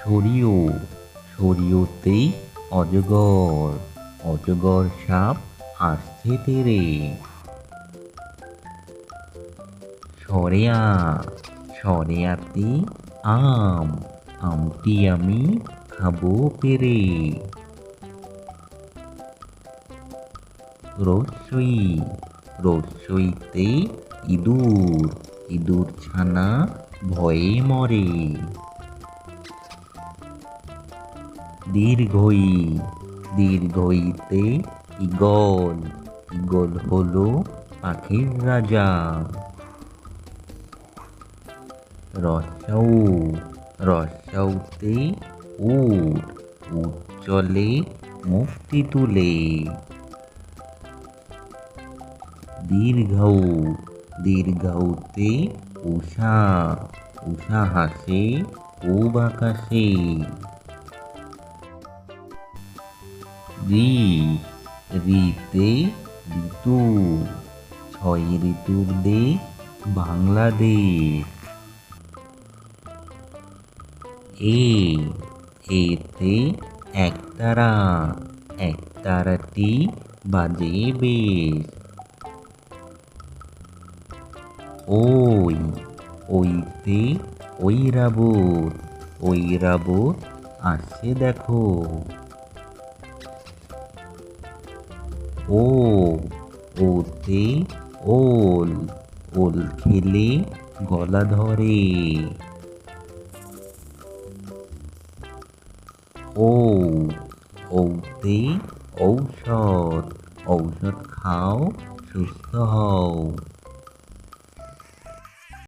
সরিও সরিওতে অজগর অজগর সাপ আসছে তেরে। সরেয়া সরেয়াতে আম আমটি আমি খাবো পেরে। রস্যই রস্যইতে ইঁদুর ইঁদুর ছানা ভয়ে মরে। দীর্ঘই দীর্ঘইতে ঈগল ঈগল হলো পাখির রাজা। রস্যৌ রস্যৌতে উট উট চলে মুক্তি তুলে। দীর্ঘৌ দীর্ঘৌতে উষা উষা হাসে পূব আকাশে। ঋ ঋতে ঋতু ছয় ঋতুর দেশ বাংলাদেশ। এতে একতারা একতারাটি বাজে বেশ। ওইতে ঐরাবত ঐরাবত আসছে দেখো। ওতে ওল ওল খেলে গলা ধরে। ঔতে ঔষধ ঔষধ খাও সুস্থ হও।